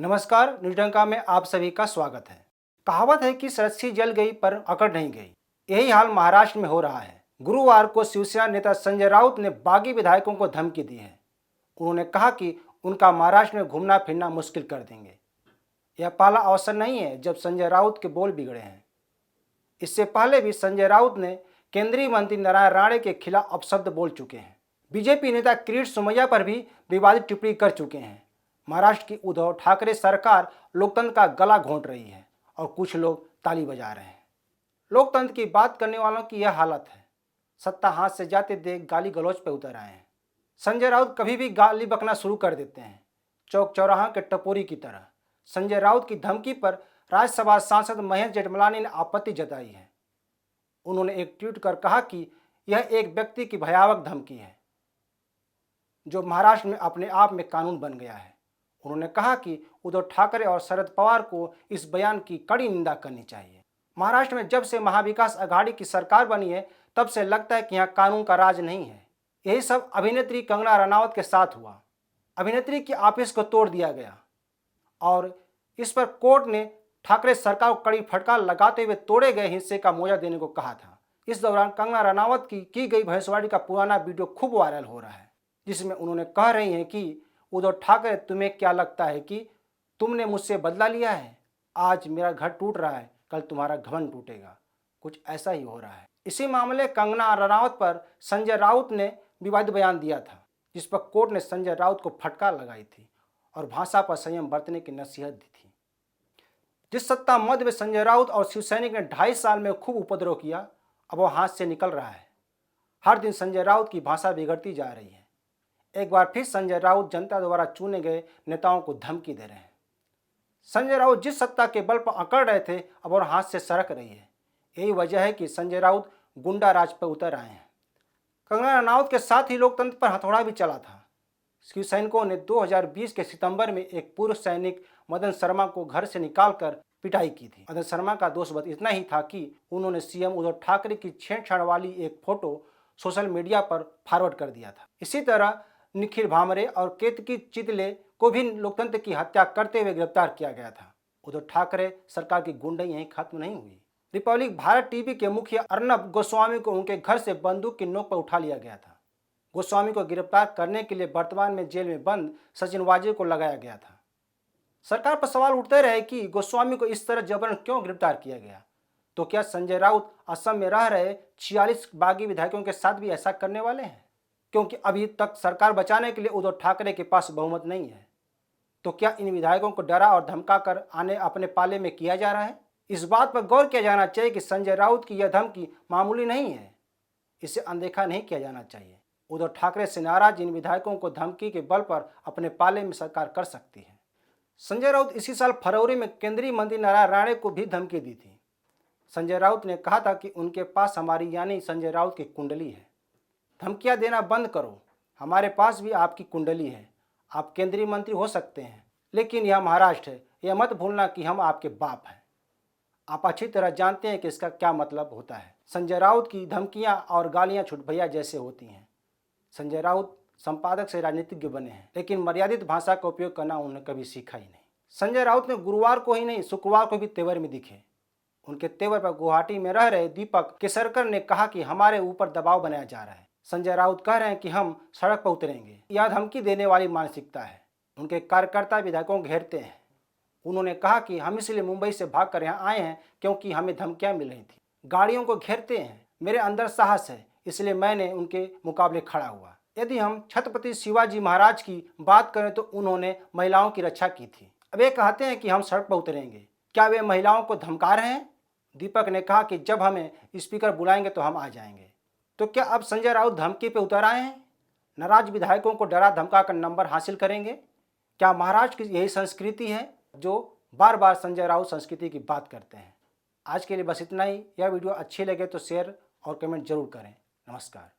नमस्कार, न्यूज़डंका में आप सभी का स्वागत है। कहावत है कि रस्सी जल गई पर अकड़ नहीं गई। यही हाल महाराष्ट्र में हो रहा है। गुरुवार को शिवसेना नेता संजय राउत ने बागी विधायकों को धमकी दी है। उन्होंने कहा कि उनका महाराष्ट्र में घूमना फिरना मुश्किल कर देंगे। यह पहला अवसर नहीं है जब संजय राउत के बोल बिगड़े हैं। इससे पहले भी संजय राउत ने केंद्रीय मंत्री नारायण राणे के खिलाफ अपशब्द बोल चुके हैं। बीजेपी नेता किरीट सोमैया पर भी विवादित टिप्पणी कर चुके हैं। महाराष्ट्र की उद्धव ठाकरे सरकार लोकतंत्र का गला घोंट रही है और कुछ लोग ताली बजा रहे हैं। लोकतंत्र की बात करने वालों की यह हालत है। सत्ता हाथ से जाते देख गाली गलौज पर उतर आए हैं। संजय राउत कभी भी गाली बकना शुरू कर देते हैं, चौक चौराहा के टपोरी की तरह। संजय राउत की धमकी पर राज्यसभा सांसद महेश जेठमलानी ने आपत्ति जताई है। उन्होंने एक ट्वीट कर कहा कि यह एक व्यक्ति की भयावह धमकी है जो महाराष्ट्र में अपने आप में कानून बन गया है। उन्होंने कहा कि उद्धव ठाकरे और शरद पवार को इस बयान की कड़ी निंदा करनी चाहिए। महाराष्ट्र में जब से महाविकास आघाड़ी की सरकार बनी है तब से लगता है कि यहाँ कानून का राज नहीं है। यही सब अभिनेत्री कंगना रनावत के साथ हुआ। अभिनेत्री की ऑफिस को तोड़ दिया गया और इस पर कोर्ट ने ठाकरे सरकार को कड़ी फटकार लगाते हुए तोड़े गए हिस्से का मुआवजा देने को कहा था। इस दौरान कंगना रनावत की गई भैंसवाड़ी का पुराना वीडियो खूब वायरल हो रहा है, जिसमें उन्होंने कह रही हैं कि उद्धव ठाकरे, तुम्हें क्या लगता है कि तुमने मुझसे बदला लिया है? आज मेरा घर टूट रहा है, कल तुम्हारा घमंड टूटेगा। कुछ ऐसा ही हो रहा है। इसी मामले कंगना रनावत पर संजय राउत ने विवादित बयान दिया था, जिस पर कोर्ट ने संजय राउत को फटकार लगाई थी और भाषा पर संयम बरतने की नसीहत दी थी। जिस सत्ता मध्य में संजय राउत और शिवसैनिक ने 2.5 साल में खूब उपद्रव किया, अब वो हाथ से निकल रहा है। हर दिन संजय राउत की भाषा बिगड़ती जा रही है। एक बार फिर संजय राउत जनता द्वारा चुने गए नेताओं को धमकी दे रहे हैं। संजय राउत जिस सत्ता के बल पर अकड़ रहे थे, अब और हाथ से सरक रही है। यही वजह है कि संजय राउत गुंडा राज पर उतर आए हैं। कंगना रनावत के साथ ही लोकतंत्र पर हथौड़ा भी चला था। शिव सैनिकों ने 2020 के सितंबर में एक पूर्व सैनिक मदन शर्मा को घर से निकालकर पिटाई की थी। मदन शर्मा का दोष बस इतना ही था कि उन्होंने सीएम उद्धव ठाकरे की छेड़छाड़ वाली एक फोटो सोशल मीडिया पर फॉरवर्ड कर दिया था। इसी तरह निखिल भामरे और केतकी चितले को भी लोकतंत्र की हत्या करते हुए गिरफ्तार किया गया था। उद्धव ठाकरे सरकार की गुंडाई यहीं खत्म नहीं हुई। रिपब्लिक भारत टीवी के मुखिया अर्नब गोस्वामी को उनके घर से बंदूक की नोक पर उठा लिया गया था। गोस्वामी को गिरफ्तार करने के लिए वर्तमान में जेल में बंद सचिन वाजे को लगाया गया था। सरकार पर सवाल उठते रहे कि गोस्वामी को इस तरह जबरन क्यों गिरफ्तार किया गया। तो क्या संजय राउत असम में रह रहे 46 बागी विधायकों के साथ भी ऐसा करने वाले हैं? क्योंकि अभी तक सरकार बचाने के लिए उद्धव ठाकरे के पास बहुमत नहीं है। तो क्या इन विधायकों को डरा और धमका कर आने अपने पाले में किया जा रहा है? इस बात पर गौर किया जाना चाहिए कि संजय राउत की यह धमकी मामूली नहीं है। इसे अनदेखा नहीं किया जाना चाहिए। उद्धव ठाकरे से नाराज इन विधायकों को धमकी के बल पर अपने पाले में सरकार कर सकती है। संजय राउत इसी साल फरवरी में केंद्रीय मंत्री नारायण राणे को भी धमकी दी थी। संजय राउत ने कहा था कि उनके पास हमारी यानी संजय राउत की कुंडली है। धमकियां देना बंद करो, हमारे पास भी आपकी कुंडली है। आप केंद्रीय मंत्री हो सकते हैं, लेकिन यह महाराष्ट्र है। यह मत भूलना कि हम आपके बाप हैं। आप अच्छी तरह जानते हैं कि इसका क्या मतलब होता है। संजय राउत की धमकियां और गालियां छुटभैया जैसे होती हैं। संजय राउत संपादक से राजनीतिज्ञ बने हैं, लेकिन मर्यादित भाषा का उपयोग करना उन्होंने कभी सीखा ही नहीं। संजय राउत ने गुरुवार को ही नहीं, शुक्रवार को भी तेवर में दिखे। उनके तेवर पर गुवाहाटी में रह रहे दीपक केसरकर ने कहा कि हमारे ऊपर दबाव बनाया जा रहा है। संजय राउत कह रहे हैं कि हम सड़क पर उतरेंगे। यह धमकी देने वाली मानसिकता है। उनके कार्यकर्ता विधायकों को घेरते हैं। उन्होंने कहा कि हम इसलिए मुंबई से भागकर यहाँ आए हैं क्योंकि हमें धमकियां मिल रही थी। गाड़ियों को घेरते हैं। मेरे अंदर साहस है, इसलिए मैंने उनके मुकाबले खड़ा हुआ। यदि हम छत्रपति शिवाजी महाराज की बात करें तो उन्होंने महिलाओं की रक्षा की थी। अब वे कहते हैं कि हम सड़क पर उतरेंगे। क्या वे महिलाओं को धमका रहे हैं? दीपक ने कहा कि जब हमें स्पीकर बुलाएंगे तो हम आ जाएंगे। तो क्या अब संजय राउत धमकी पे उतर आए हैं? नाराज विधायकों को डरा धमका कर नंबर हासिल करेंगे? क्या महाराष्ट्र की यही संस्कृति है जो बार बार संजय राउत संस्कृति की बात करते हैं? आज के लिए बस इतना ही। यह वीडियो अच्छी लगे तो शेयर और कमेंट जरूर करें। नमस्कार।